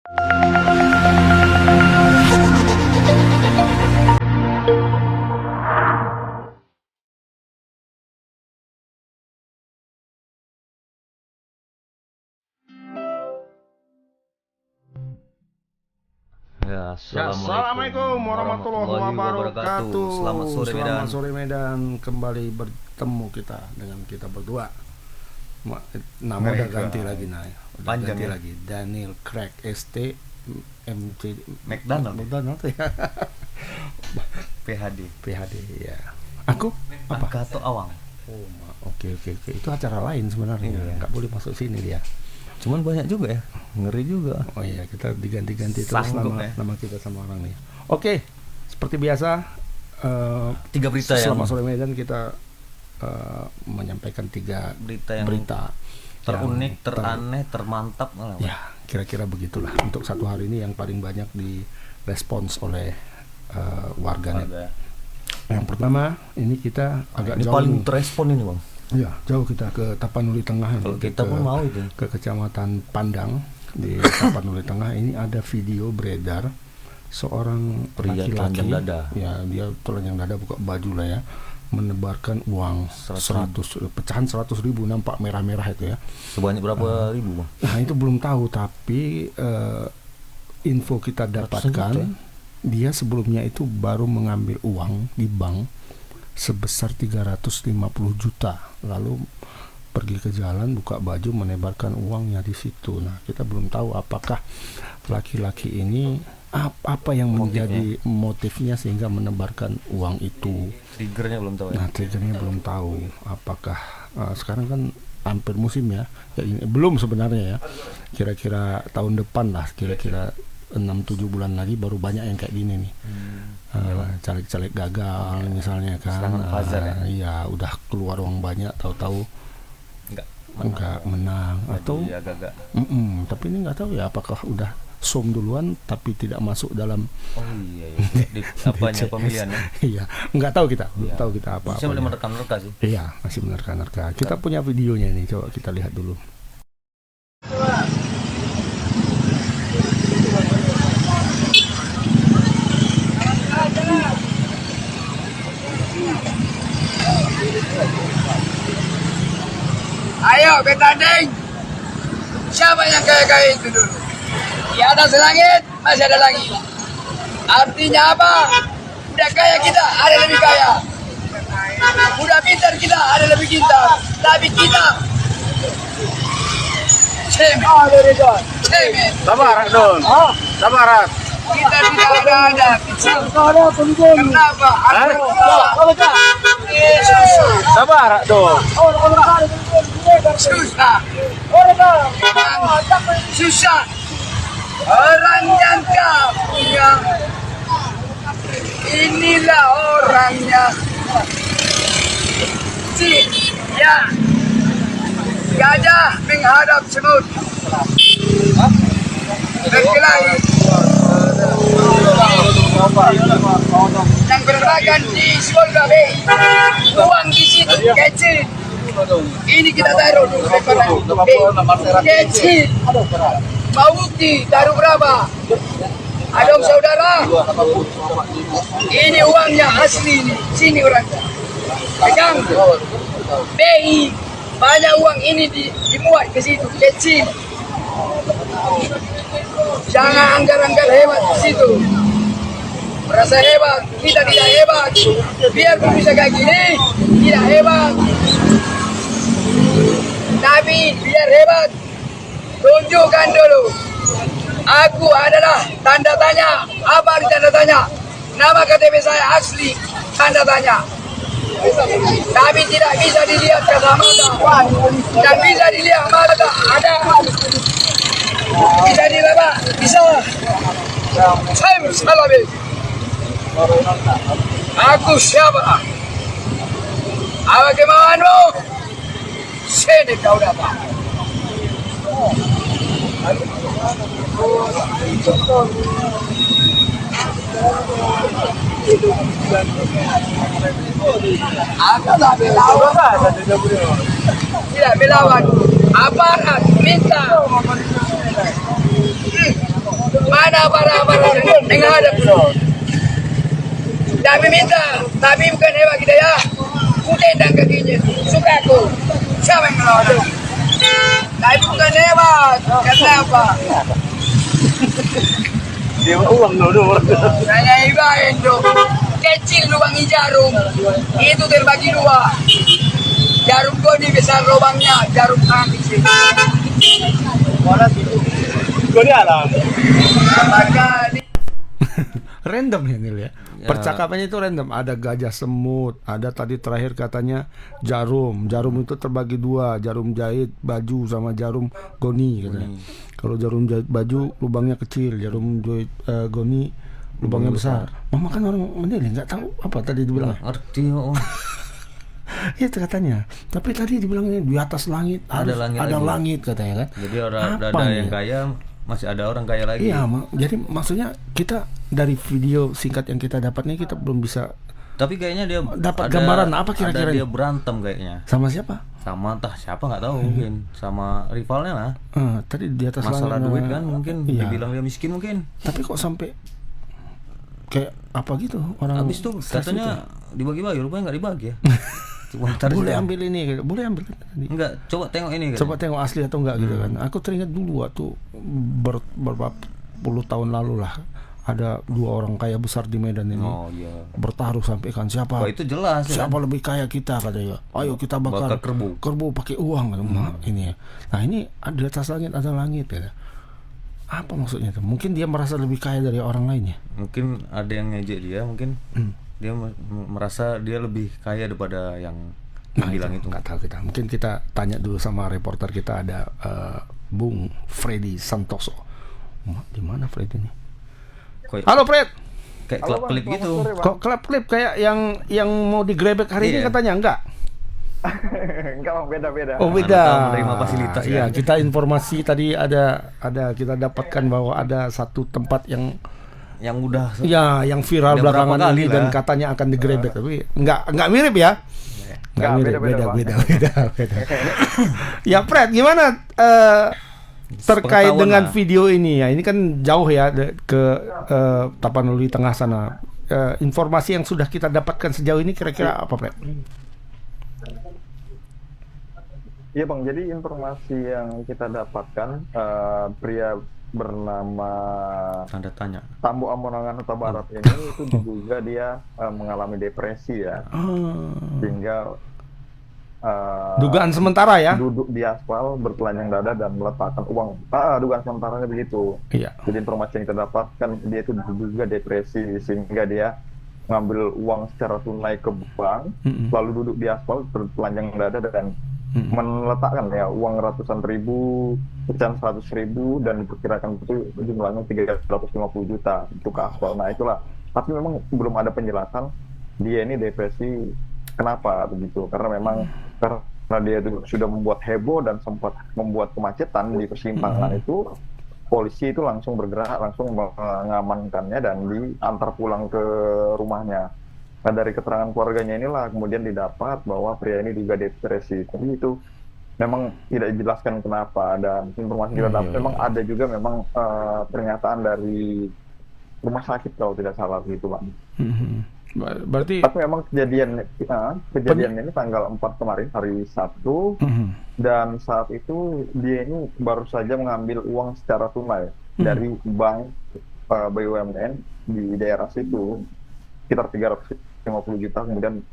Ya, Assalamualaikum warahmatullahi wabarakatuh. Selamat sore Medan. Kembali bertemu kita dengan kita berdua. Nama udah ganti lagi Panjang ganti ya? lagi. Daniel Craig ST MC McDonald ya. PHD ya. Aku apa? Gato Awang. Oh, oke. Itu acara lain sebenarnya. Iya. Nggak boleh masuk sini dia. Cuman banyak juga ya, ngeri juga. Oh iya, kita diganti-ganti terus nama kita sama orang nih. Oke, seperti biasa 3 berita selama sore Medan kita menyampaikan 3 berita terunik, teraneh, termantap. Ya, kira-kira begitulah untuk satu hari ini yang paling banyak direspons oleh warganet. Yang pertama, ini kita agak ini jauh. Paling terespon ini, Bang. Iya, jauh kita ke Tapanuli Tengah. Kalau kita pun mau itu. Ke Kecamatan Pandang di Tapanuli Tengah. Ini ada video beredar seorang pria laki-laki. telanjang dada. Ya, dia telanjang dada, buka baju lah ya, menebarkan uang 100 pecahan 100.000, nampak merah-merah itu ya. Sebanyak berapa ribu, Bang? Nah, itu belum tahu, tapi info kita dapatkan dia sebelumnya itu baru mengambil uang di bank sebesar 350 juta, lalu pergi ke jalan, buka baju, menebarkan uangnya di situ. Nah, kita belum tahu apakah laki-laki ini apa yang menjadi motifnya sehingga menebarkan uang itu. Triggernya belum tahu ya? Nah, triggernya belum tahu. Apakah sekarang kan hampir musim ya, ini belum sebenarnya ya. Kira-kira tahun depan lah, kira-kira 6-7 bulan lagi baru banyak yang kayak gini nih. Caleg-caleg gagal misalnya kan. Iya, udah keluar uang banyak, tahu-tahu enggak menang. Atau tapi ini nggak tahu ya apakah udah som duluan tapi tidak masuk dalam di apanya pemilihan ya? Iya, nggak tahu kita, belum tahu kita apa. Masih boleh menerka-nerka sih. Iya, masih menerka-nerka. Kita punya videonya nih, coba kita lihat dulu. Ayo betanding. Siapa yang kaya-kaya itu dulu? Di atas langit masih ada lagi. Artinya apa? Udah kaya kita ada lebih kaya. Udah pintar kita ada lebih pintar. Tapi kita cemen. Sabar, Don. Sabar. Kita tidak ada kecil. Kenapa? Sabar, Don. Susah. Susah. Orang yang kau punya, inilah orangnya. Ya, gajah menghadap semut. Berkelahi. Yang berdagang di Skolga Bay, uang di situ kecil. Ini kita taruh dulu kecil. Mau bukti taruh berapa? Adong saudara, ini uangnya asli nih. Sini orangnya. Pegang. BI banyak uang ini dimuat ke situ kecil. Jangan anggar-anggar hebat di situ. Merasa hebat, kita tidak hebat. Biar bisa kayak gini, tidak hebat. Tapi biar hebat, tunjukkan dulu. Aku adalah tanda tanya. Apa arti tanda tanya? Nama KTP saya asli, tanda tanya. Tapi tidak bisa dilihat kacamata. Dan bisa dilihat mata. Ada. Bisa dilaba, bisa. Saya salah. Aku siapa? Apa kemauanmu? Sini kau dapat. Aku tak melawan. Tidak melawan. Aparat minta. parah menghadap dulu. Tapi minta, tapi bukan hebat kita ya. Ku tendang kakinya, suka aku. Siapa yang melawan? Tapi bukan hebat, kenapa? Dia uang dulu. Saya ibain dong. Kecil lubang jarum, itu terbagi dua. Jarum goni besar lubangnya, jarum kami sih. Kau di alam. Apakah Random ya Nil ya. Percakapannya itu random. Ada gajah semut, ada tadi terakhir katanya jarum. Jarum itu terbagi dua, jarum jahit baju sama jarum goni katanya. Kalau jarum jahit baju lubangnya kecil, jarum jahit goni lubangnya besar. Mama kan orang Mandailing nggak tahu apa tadi dibilang. Arti Itu katanya. Tapi tadi dibilangnya di atas langit Ada langit lagi. langit katanya kan. Jadi orang Apa ada nih? yang kaya, masih ada orang kaya lagi. Iya, jadi maksudnya kita dari video singkat yang kita dapat nih kita belum bisa Tapi kayaknya dia dapat gambaran apa kira-kira ada dia nih? berantem kayaknya. Sama siapa? Sama entah siapa nggak tahu mungkin sama rivalnya lah. Tadi di atas Masalah langit, duit kan mungkin iya. dibilang dia miskin mungkin. Tapi kok sampai kayak apa gitu orang Habis itu stres katanya dibagi-bagi, rupanya nggak dibagi ya. Cuma itu. ntar Boleh dia- ambil ini gitu. Boleh ambil kan tadi. Enggak, coba tengok ini kan. Coba tengok asli atau enggak gitu kan. Aku teringat dulu waktu beberapa puluh tahun lalu lah ada dua orang kaya besar di Medan ini Oh iya. bertaruh sampai kan siapa Oh itu jelas ya. siapa lebih kaya kita katanya. Ayo kita bakar Bakar kerbau. pakai uang kan. Ini ya. Nah ini di atas langit ada langit ya. Apa maksudnya tuh? Mungkin dia merasa lebih kaya dari orang lain ya. Mungkin ada yang ngejek dia, mungkin dia merasa dia lebih kaya daripada yang bilang itu. Nggak tahu kita. Mungkin kita tanya dulu sama reporter kita ada Bung Freddy Santoso. Di mana Freddy ini? Halo Fred. Kayak klip gitu. Kok klip kayak yang mau digrebek hari ini Iya. katanya enggak? Enggak, Bang, beda-beda. Oh Anda beda. tahu menerima fasilitas, Iya, kan? kita informasi tadi ada kita dapatkan bahwa ada satu tempat yang udah yang viral Udah belakangan berapa kali ini lah. dan katanya akan digrebek tapi enggak mirip ya. Enggak mirip, beda-beda, Bang. beda. Ya Fred, gimana terkait Pengetahuan dengan lah. video ini ya? Ini kan jauh ya ke Tapanuli Tengah sana. Informasi yang sudah kita dapatkan sejauh ini kira-kira apa, Fred? Iya Bang, jadi informasi yang kita dapatkan pria bernama tanda tanya. Tambo Amonangan Huta Barat ini itu diduga dia mengalami depresi ya, sehingga Dugaan sementara ya? duduk di aspal bertelanjang dada dan meletakkan uang. Dugaan sementaranya begitu. Iya. Jadi informasi yang kita dapatkan dia itu diduga depresi sehingga dia ngambil uang secara tunai ke bank, lalu duduk di aspal bertelanjang dada dan meletakkan ya uang ratusan ribu, pecahan 100.000 dan diperkirakan itu jumlahnya 350 juta untuk ke aspal. Nah itulah. Tapi memang belum ada penjelasan dia ini depresi kenapa begitu. Karena memang karena dia itu sudah membuat heboh dan sempat membuat kemacetan di persimpangan itu, polisi itu langsung bergerak, langsung mengamankannya dan diantar pulang ke rumahnya. Nah dari keterangan keluarganya inilah kemudian didapat bahwa pria ini juga depresi. Tapi itu memang tidak dijelaskan kenapa, dan informasi kita dapat memang ada juga memang pernyataan dari rumah sakit kalau tidak salah gitu Pak. Berarti Tapi memang kejadian ini tanggal 4 kemarin hari Sabtu, dan saat itu dia ini baru saja mengambil uang secara tunai dari bank BUMN di daerah situ sekitar 350 juta, kemudian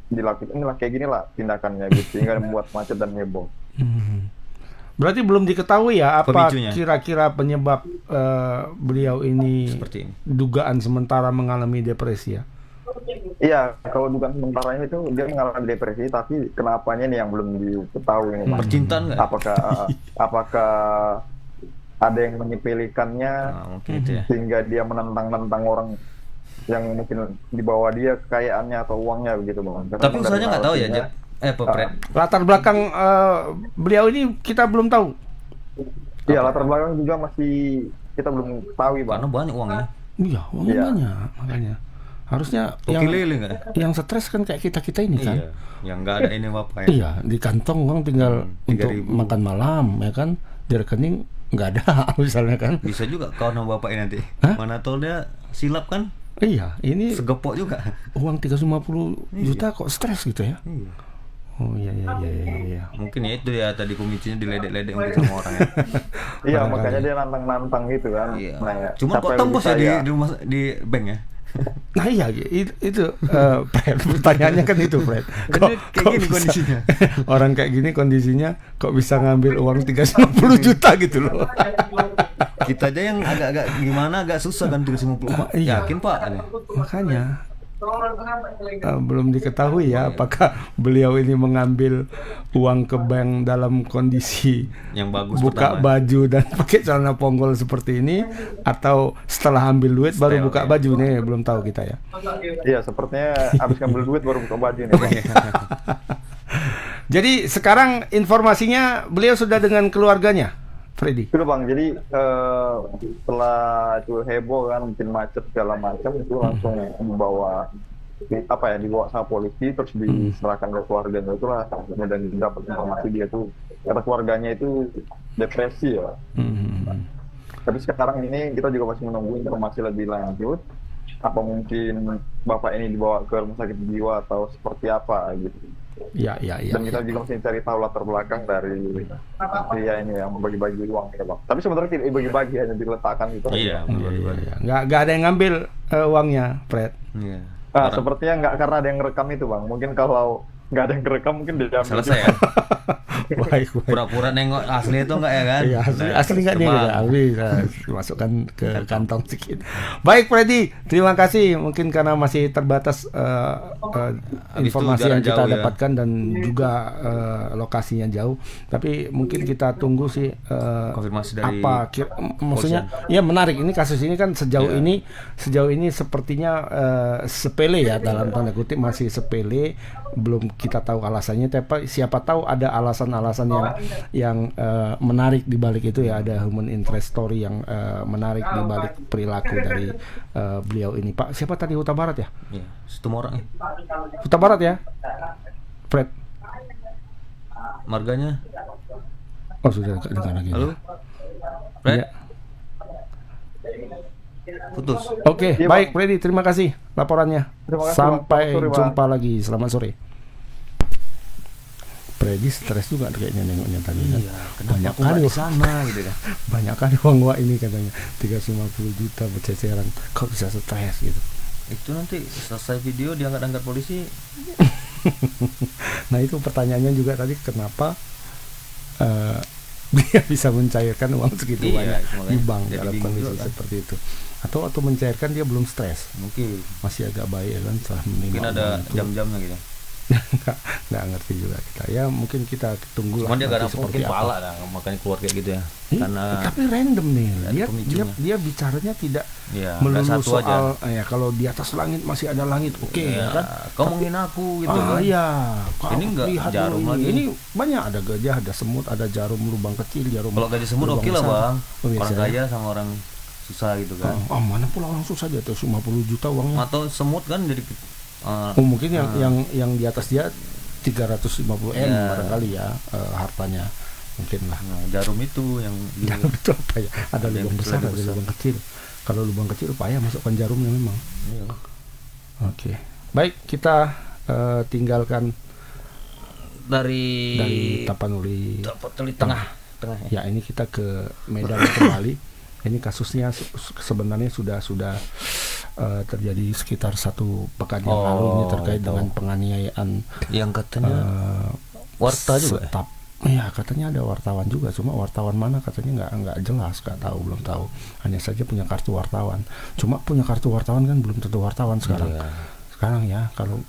dilakukan inilah kayak gini lah tindakannya gitu sehingga membuat macet dan heboh. berarti belum diketahui ya apa Pemicunya. kira-kira penyebab beliau ini Seperti ini. dugaan sementara mengalami depresi ya. Iya, kalau dugaan sementaranya itu dia mengalami depresi, tapi kenapanya nih yang belum diketahui ini Pak. Percintaan nggak? Apakah ada yang menyepelekannya Nah, mungkin itu ya. sehingga dia menentang-nentang orang yang mungkin di bawah dia kekayaannya atau uangnya begitu Bang. Karena Tapi memang usahanya dari nggak tahu ya, narasinya- Jet. Fred. Latar belakang beliau ini kita belum tahu. Iya, latar belakang juga masih kita belum tahu Bang. Karena banyak uangnya. Iya, uangnya Iya. banyak makanya. Harusnya Toki lele nggak? yang stres kan kayak kita ini kan. Iya. Yang nggak ada ini apa ya. Iya, di kantong uang tinggal untuk 3.000. makan malam ya kan. Di rekening nggak ada misalnya kan. Bisa juga kau sama bapaknya nanti. Hah? Mana tahu dia silap kan? Iya, ini Segepok juga. uang 350 juta kok stres gitu ya. Iya. Oh iya. Mungkin ya itu ya tadi pemicinya diledek-ledek mungkin sama orang ya. Iya, makanya dia nantang-nantang gitu kan. Iya. Nah, ya, Cuma siapa kok yang tembus lebih ya kaya? di rumah di bank ya. Nah iya itu Fred, pertanyaannya kan itu Fred. Bener, kayak gini bisa- kondisinya. Orang kayak gini kondisinya kok bisa ngambil uang 350 juta gitu loh. Kita aja yang agak-agak gimana agak susah kan 350. Iya. Yakin Pak? Makanya belum diketahui ya apakah beliau ini mengambil uang ke bank dalam kondisi Yang bagus buka pertama. baju dan pakai celana ponggol seperti ini, atau setelah ambil duit baru Style, buka ya. baju nih, belum tahu kita ya. Iya, sepertinya abis ngambil duit baru buka baju nih. Jadi sekarang informasinya beliau sudah dengan keluarganya, Freddy. Sudah Bang, jadi setelah itu heboh kan, bikin macet segala macam, itu langsung dibawa sama polisi, terus diserahkan ke keluarganya. Itulah dan dapat informasi dia tuh, kata keluarganya itu depresi ya. Tapi sekarang ini kita juga masih menunggu informasi lebih lanjut, apa mungkin bapak ini dibawa ke rumah sakit jiwa atau seperti apa gitu. Ya. Dan kita juga masih cari tahu latar belakang dari pria ini yang bagi-bagi uang ya Bang. Tapi sebenarnya tidak dibagi-bagi, hanya diletakkan gitu. Iya, betul. Nggak ada yang ngambil uangnya, Fred. Iya. Nah, sepertinya nggak, karena ada yang ngerekam itu Bang. Mungkin kalau nggak ada yang ngerekam mungkin dia ambil. Selesai ya. Baik. Pura-pura nengok asli itu enggak ya kan? Iya, Nah, asli nggak nih, cuma- masukkan ke kantong sedikit. Baik, Freddy, terima kasih. Mungkin karena masih terbatas Habis itu informasi yang jarak kita jauh ya. dapatkan dan juga lokasinya jauh. Tapi mungkin kita tunggu sih Konfirmasi dari maksudnya ya menarik. Ini kasus ini kan sejauh Iya. ini sepertinya sepele ya, dalam tanda kutip masih sepele, belum kita tahu alasannya. Tapi siapa tahu ada alasan-alasan yang menarik di balik itu ya, ada human interest story yang menarik di balik perilaku dari beliau ini. Pak, siapa tadi, Huta Barat ya? Iya, Situmorang ya. Huta Barat ya, Fred. Marganya. Oh, sudah dengar lagi. Halo. Fred. Iya. Putus. Oke, Iya, baik Bang. Freddy, terima kasih laporannya. Terima kasih, Bang. Sampai Selamat sore, Bang. jumpa lagi. Selamat sore. Freddy stres juga kayaknya nengoknya tadi kan. Iya, Banyak kenapa kali di sana gitu kan. banyak kali uang gua ini katanya 350 juta berceceran. Kok bisa stres gitu. Itu nanti selesai video diangkat-angkat polisi. Nah, itu pertanyaannya juga tadi, kenapa dia bisa mencairkan uang segitu Iya, banyak makanya di bank jadi dalam bingung kondisi juga kan. seperti itu. Atau mencairkan dia belum stres, Mungkin masih agak baik ya kan setelah menerima mungkin ada uang itu. jam-jamnya gitu. nggak ngerti juga kita ya, mungkin kita tunggu Cuman dia lah gak ada nanti seperti mungkin apa. pala dah makanya keluar kayak gitu ya. Ih, Karena tapi random nih, ada dia pemicunya. dia bicaranya tidak ya melulu nggak satu soal aja. ya kalau di atas langit masih ada langit, oke Ya, ya kan. kau mau ngin aku gitu kan. Iya, kau Ini nggak lihat jarum dulu lagi. ini banyak, ada gajah, ada semut, ada jarum lubang kecil, jarum Kalau gaji semut lubang oke lah besar. bang. Oh, biasa Orang ya. kaya sama orang susah gitu kan. Mana pula orang susah dia tuh 50 juta uangnya. Atau semut kan jadi Oh, mungkin yang di atas dia 350 M Ya. barangkali ya hartanya, mungkin lah. nah, jarum itu yang Jarum itu apa ya? Ada Ada yang lubang besar, lebih ada besar. lubang kecil. Kalau lubang kecil payah masukkan jarumnya memang. Iya. Oke. Baik, kita tinggalkan dari Tapanuli. Tapanuli tengah Ya, ini kita ke Medan kembali. Ini kasusnya sebenarnya sudah terjadi sekitar 1 pekan yang lalu. Ini terkait itu. dengan penganiayaan yang katanya warta juga ya? Iya, katanya ada wartawan juga, cuma wartawan mana katanya nggak jelas, nggak tahu, belum tahu. Hanya saja punya kartu wartawan. Cuma punya kartu wartawan kan belum tentu wartawan sekarang. Iya. Sekarang ya, kalau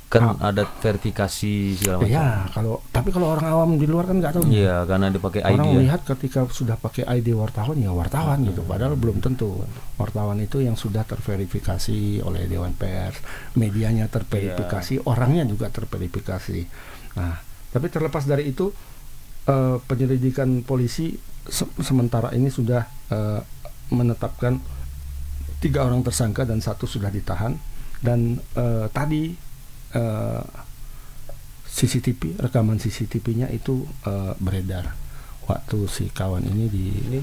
Kan ada verifikasi segala macam. ya tapi kalau orang awam di luar kan nggak tahu. Iya, karena dipakai ID. Orang ya. melihat ketika sudah pakai ID wartawan ya wartawan gitu, padahal belum tentu. Wartawan itu yang sudah terverifikasi oleh Dewan Pers, medianya terverifikasi, orangnya juga terverifikasi. Nah, tapi terlepas dari itu, penyelidikan polisi sementara ini sudah menetapkan 3 orang tersangka dan 1 sudah ditahan. Dan tadi rekaman CCTV-nya itu beredar. waktu si kawan ini Ini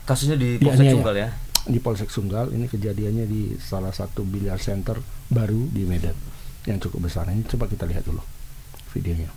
kasusnya di Iya, Polsek iya, Sunggal ya. di Polsek Sunggal. Ini kejadiannya di salah satu biliar center baru di Medan yang cukup besar. Ini coba kita lihat dulu videonya.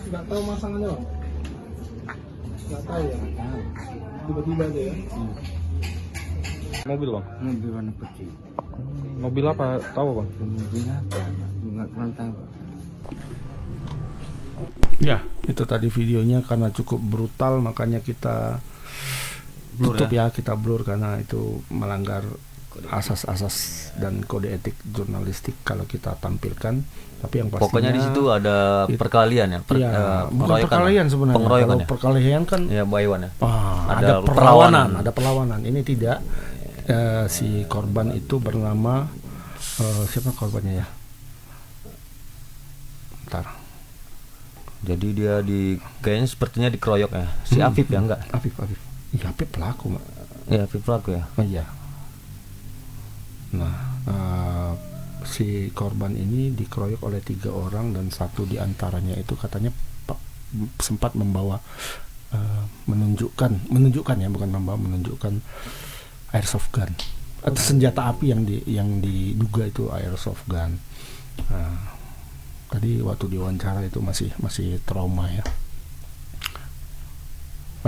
Nggak tahu masangannya, Bang? Nggak tahu ya? Tiba-tiba aja ya? Mobil, Bang? Mobil warna putih. Mobil apa? Tahu, Bang? Mobil apa? Nggak kurang tahu. Ya, itu tadi videonya karena cukup brutal makanya kita Blur tutup ya, kita blur karena itu melanggar asas-asas dan kode etik jurnalistik kalau kita tampilkan. Tapi yang pastinya Pokoknya di situ ada perkelahian ya. Iya, bukan pengeroyokan perkelahian sebenarnya. Pengeroyokan Kalau ya. perkelahian kan Ya, Bu Iwan ya. ada perlawanan, ada perlawanan. Ini tidak. Si korban itu bernama siapa korbannya ya? Bentar. Jadi dia kayaknya sepertinya dikeroyok ya. Si Afif ya enggak? Afif. Iya, Afif pelaku, Mak. Ya, Afif pelaku ya. Oh iya. Nah, si korban ini dikeroyok oleh 3 orang dan satu diantaranya itu katanya sempat membawa menunjukkan ya, bukan membawa, menunjukkan airsoft gun atau senjata api yang diduga itu airsoft gun. Nah, tadi waktu diwawancara itu masih trauma ya.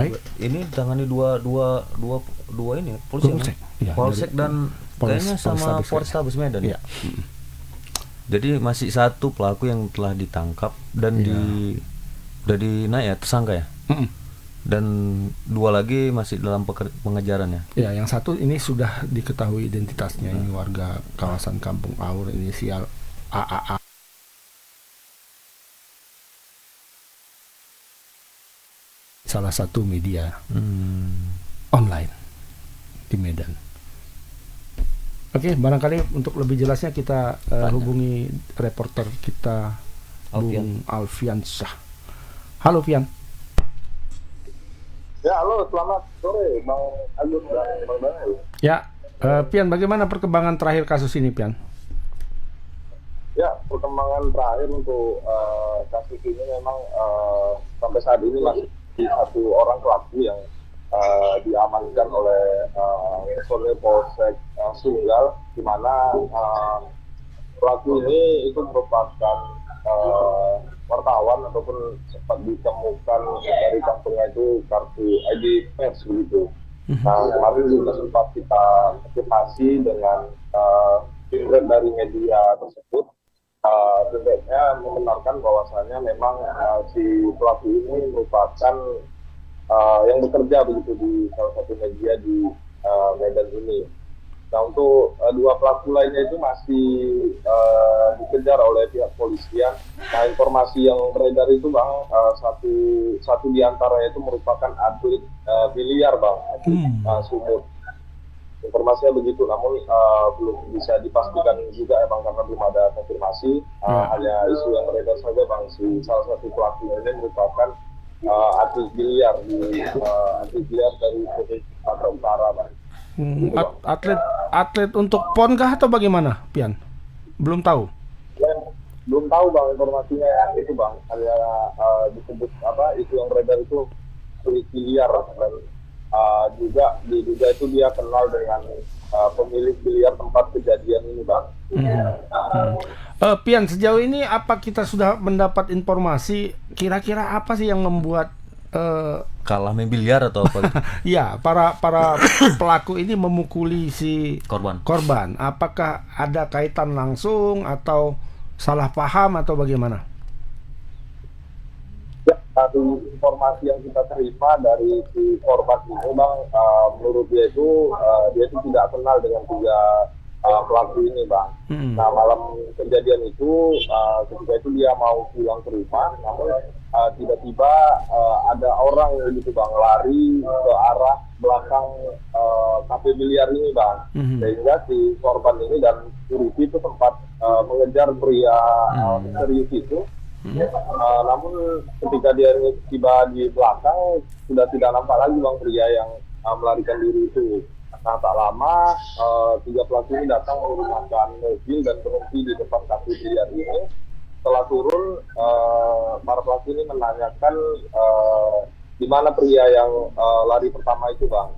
Baik. Ini tangani dua ini polisi. Polsek. Ya, Polsek dan kayaknya sama Polrestabes Medan. Iya. Jadi masih satu pelaku yang telah ditangkap dan udah dinaik ya, tersangka ya. Dan 2 lagi masih dalam pengejaran ya. Ya, yang satu ini sudah diketahui identitasnya. Ini warga kawasan Kampung Aur, inisial AAA. Salah satu media online di Medan. Oke, barangkali untuk lebih jelasnya kita hubungi reporter kita, Bung Alfian Syah. Halo, Fian. Ya, halo, selamat sore Bang Agus dan Bang Daniel. Ya, Pian, bagaimana perkembangan terakhir kasus ini, Pian? Ya, perkembangan terakhir untuk kasus ini memang sampai saat ini masih satu orang pelaku yang diamankan oleh personil Polsek Sunggal, di mana pelaku ini itu merupakan wartawan ataupun sempat ditemukan dari kantongnya itu kartu ID pers begitu. Nah, kemarin juga sempat kita konfirmasi dengan tim dari media tersebut. Sebenarnya membenarkan bahwasannya memang si pelaku ini merupakan yang bekerja begitu di salah satu media di Medan ini. Nah, untuk 2 pelaku lainnya itu masih dikejar oleh pihak polisian. Nah, informasi yang beredar itu, Bang, satu di antaranya itu merupakan atlet biliar, Bang, sumut. Informasinya begitu, namun belum bisa dipastikan juga ya, Bang, karena belum ada konfirmasi. Hanya isu yang beredar saja, Bang, si salah satu pelaku ini merupakan atlet biliar dari Sumatera Utara, Bang. Atlet untuk PON kah atau bagaimana, Pian? Belum tahu. Belum tahu, Bang, informasinya itu, Bang. Hanya disebut isu yang beredar itu biliar, dan juga diduga itu dia kenal dengan pemilik biliar tempat kejadian ini, Bang. Pian, sejauh ini apa kita sudah mendapat informasi kira-kira apa sih yang membuat Kalah main biliar atau apa gitu? ya para pelaku ini memukuli si korban. Apakah ada kaitan langsung atau salah paham atau bagaimana? Satu informasi yang kita terima dari si korban ini bang, menurut dia itu tidak kenal dengan tiga pelaku ini bang. Nah malam kejadian itu ketika itu dia mau pulang ke rumah, namun tiba-tiba ada orang gitu bang lari ke arah belakang kafe biliar ini bang, sehingga si korban ini dan security itu sempat mengejar pria misterius itu. Namun ketika dia tiba di belakang sudah tidak nampak lagi bang pria yang melarikan diri itu. Nah tak lama tiga pelaku ini datang menggunakan mobil dan berhenti di depan kafe biliar ini. Setelah turun para pelaku ini menanyakan di mana pria yang lari pertama itu bang.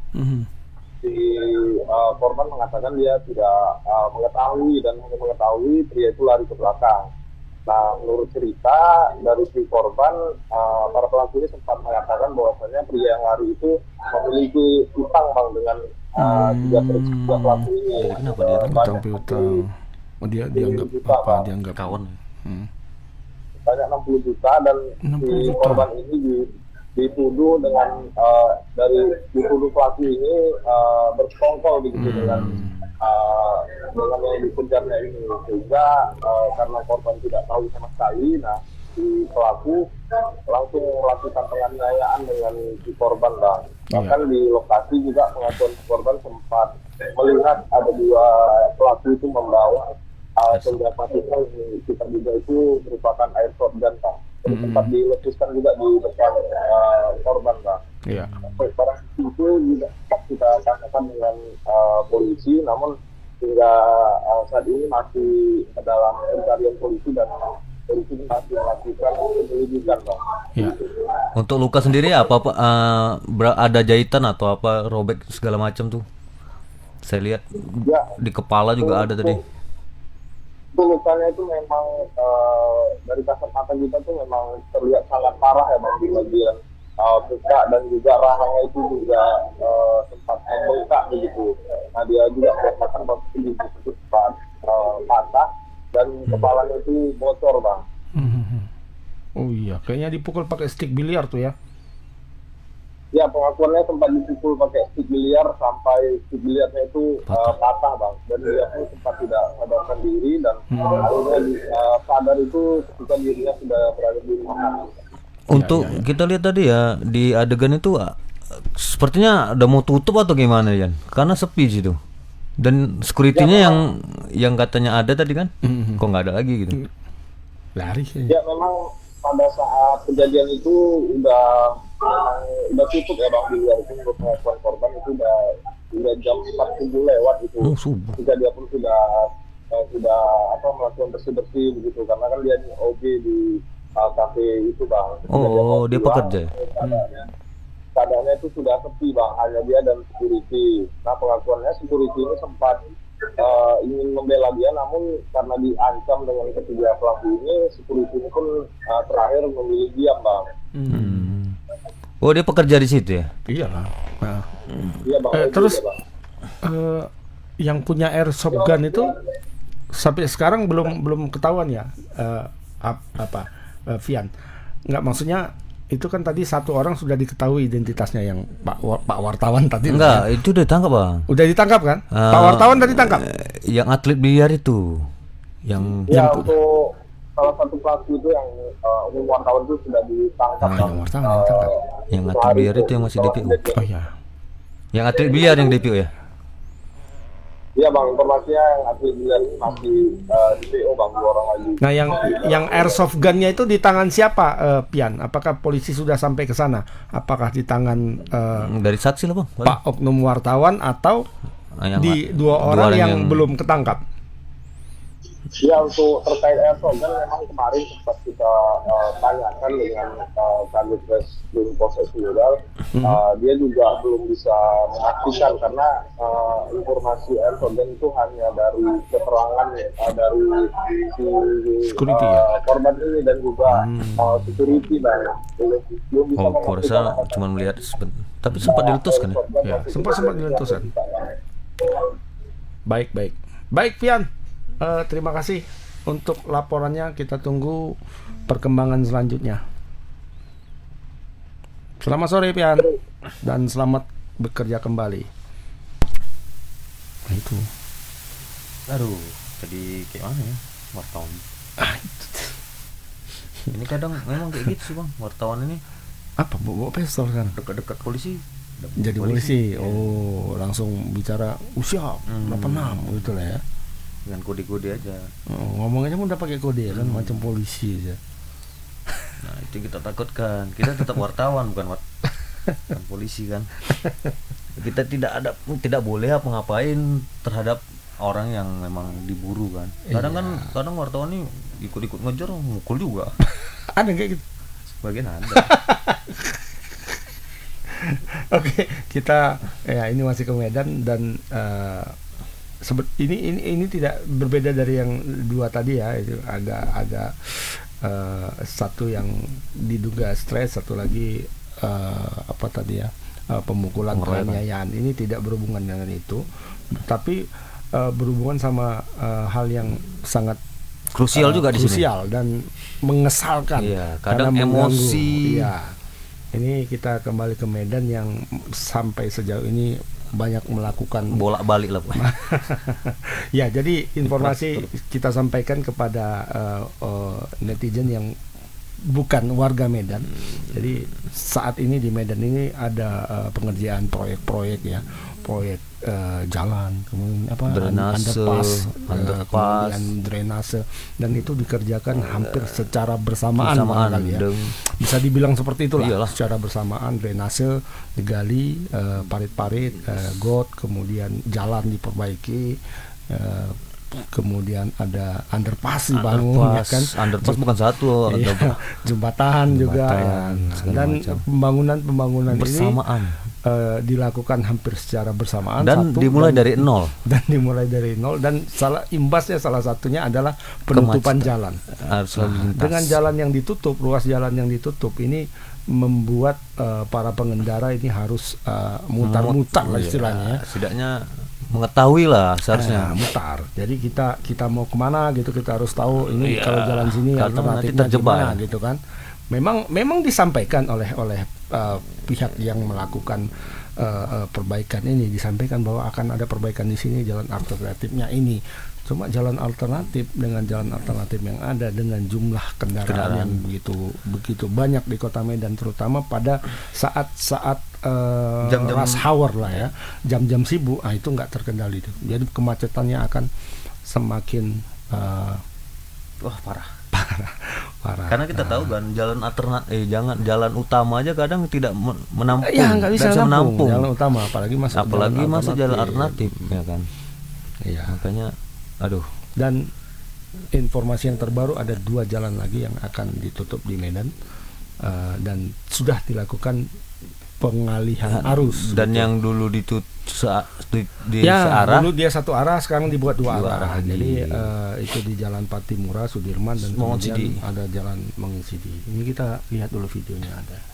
Si korban mengatakan dia tidak mengetahui dan hanya mengetahui pria itu lari ke belakang. Nah, menurut cerita dari si korban, para pelaku ini sempat mengatakan bahwasanya pria yang lari itu memiliki utang bang dengan tiga pelaku ini. Kenapa dia Utang piutang. Oh, dia dianggap apa? Dianggap kawan. Banyak 60 juta dan si korban ini dituduh dengan dituduh pelaku ini bersekongkol begitu dengan yang dikejarnya ini, sehingga karena korban tidak tahu sama sekali, nah si pelaku langsung melakukan penganiayaan dengan si korban bang. Bahkan di lokasi juga pengakuan korban sempat melihat ada dua pelaku itu membawa senjata pisau yang kita duga itu merupakan airsoft gun bang. Sempat diletuskan juga di depan korban bang. Barang itu juga kita tanyakan dengan polisi, namun hingga saat ini masih dalam pencarian polisi dan polisi masih melakukan penyelidikan bang. Untuk luka sendiri ada jahitan atau apa robek segala macam tuh? Saya lihat di kepala juga ada tadi. Itu lukanya itu memang dari kasat mata kita tuh memang terlihat sangat parah ya bang, di bagian muka dan juga rahangnya itu juga sempat membengkak begitu. Nah dia juga merasakan bahwa gigi itu sempat patah dan kepalanya itu bocor bang. Oh iya, kayaknya dipukul pakai stick biliar tuh ya? Ya, pengakuannya sempat dipukul pakai stick biliar sampai stick biliarnya itu patah bang, dan dia pun sempat tidak sadarkan diri dan akhirnya sadar itu ketika dirinya sudah berada di rumah. Untuk kita lihat tadi ya di adegan itu sepertinya udah mau tutup atau gimana Yan? Karena sepi sih tuh. Dan security-nya yang katanya ada tadi kan, kok nggak ada lagi gitu? Lari. Ya memang pada saat kejadian itu udah tutup ya bang, di luar itu untuk pengakuan korban itu udah jam 4 subuh lewat itu. Subuh. Jika dia pun sudah melakukan bersih begitu, karena kan dia di OB di kafe itu bang. Dia pekerja. Keadaannya itu sudah sepi bang, hanya dia dan security. Nah pengakuannya security ini sempat ingin membela dia, namun karena diancam dengan ketiga pelaku ini, security ini pun terakhir memilih diam bang. Oh dia pekerja di situ ya? Iyalah. Nah. Iya bang. Terus yang punya airsoft gun itu sampai sekarang belum ketahuan ya, Vian? Nggak, maksudnya itu kan tadi satu orang sudah diketahui identitasnya, yang Pak wartawan tadi. Enggak, itu udah ditangkap bang. Udah ditangkap kan? Pak wartawan tadi ditangkap. Yang atlet biliar itu, yang untuk salah satu pelaku itu yang wartawan itu sudah ditangkap. Yang wartawan ditangkap. Yang atlet biliar itu yang masih DPO. Oh ya. Yang atlet biliar yang DPO ya? Iya bang, informasinya yang atlet biliar ini masih DPO bang, 2 orang lagi. Nah yang airsoft gunnya itu di tangan siapa, Pian? Apakah polisi sudah sampai ke sana? Apakah di tangan dari saksi lah bang? Pak oknum wartawan atau di dua orang yang belum ketangkap? Ya, untuk terkait airsoft kan memang kemarin sempat kita tanyakan dengan Kanit Reskrim Polsek Sumedang, dia juga belum bisa memastikan karena informasi airsoft gun itu hanya dari keterangan dari si Security, ya? korban ini dan juga security, dan belum bisa Oh, aku rasa cuma melihat tapi sempat diletuskan ya. Ya, sempat diletuskan. Baik, Pian. Terima kasih untuk laporannya. Kita tunggu perkembangan selanjutnya. Selamat sore, Pian, dan selamat bekerja kembali. Nah, itu. Aduh, jadi kayak mana ya wartawan? Ini kadang memang kayak gitu sih bang, wartawan ini. Apa bawa pistol kan? Dekat-dekat polisi. Jadi polisi. Oh, langsung bicara usia 86 gitu lah ya. Dengan kode-kode aja. Oh, ngomongnya pun udah pakai kode kan, macam polisi aja. Nah itu kita takutkan. Kita tetap wartawan bukan polisi kan. Kita tidak boleh ngapain terhadap orang yang memang diburu kan. Kadang wartawan ini ikut-ikut ngejar, mukul juga. Ada kayak gitu. Sebagian ada. Oke, kita ya ini masih ke Medan dan ini tidak berbeda dari yang dua tadi ya. Itu agak satu yang diduga stres, satu lagi pemukulan, penganiayaan. Ini tidak berhubungan dengan itu, tapi berhubungan sama hal yang sangat krusial juga di sini. Krusial dan mengesalkan. Iya, kadang emosi. Iya. Ini kita kembali ke Medan yang sampai sejauh ini banyak melakukan bolak-balik lah Bu. Ya, jadi informasi kita sampaikan kepada netizen yang bukan warga Medan. Jadi saat ini di Medan ini ada pengerjaan proyek-proyek ya, proyek jalan, kemudian underpass, kemudian drainase, dan itu dikerjakan hampir secara bersamaan ya. Bisa dibilang seperti itulah. Iyalah. Secara bersamaan drainase digali, parit-parit, got, kemudian jalan diperbaiki, kemudian ada underpass dibangun, ya kan? Underpass bukan satu, iya, jembatan juga ya. Dan pembangunan bersamaan ini dilakukan hampir secara bersamaan dan dimulai dari nol. Dan imbasnya salah satunya adalah penutupan jalan. Dengan jalan yang ditutup, ruas jalan yang ditutup ini membuat para pengendara ini harus mutar-mutar lah istilahnya. Setidaknya mengetahui lah seharusnya mutar. Jadi kita mau kemana gitu, kita harus tahu ini kalau jalan sini nanti alternatifnya terjebak gimana gitu kan. Memang disampaikan oleh pihak yang melakukan perbaikan ini, disampaikan bahwa akan ada perbaikan di sini, jalan alternatifnya ini. Cuma jalan alternatif dengan jalan alternatif yang ada dengan jumlah kendaraan yang begitu banyak di Kota Medan, terutama pada saat jam-jam rush hour lah ya, jam-jam sibuk, itu nggak terkendali itu. Jadi kemacetannya akan semakin parah. Karena kita tahu kan jalan alternatif, jalan utama aja kadang tidak menampung. Ya, nggak bisa menampung jalan utama, apalagi masuk jalan alternatif ya kan. Iya. Makanya aduh. Dan informasi yang terbaru ada 2 jalan lagi yang akan ditutup di Medan, dan sudah dilakukan pengalihan arus. Dan gitu. Yang dulu ditutup searah, dulu dia satu arah, sekarang dibuat 2 arah. Jadi itu di Jalan Patimura, Sudirman, dan kemudian ada Jalan Mangun-Sidi. Ini kita lihat dulu videonya ada.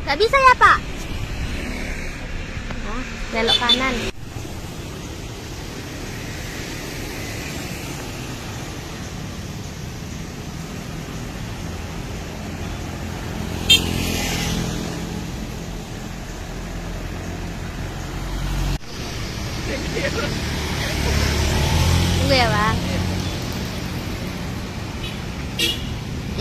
Gak bisa ya Pak? Belok kanan. Tunggu ya bang.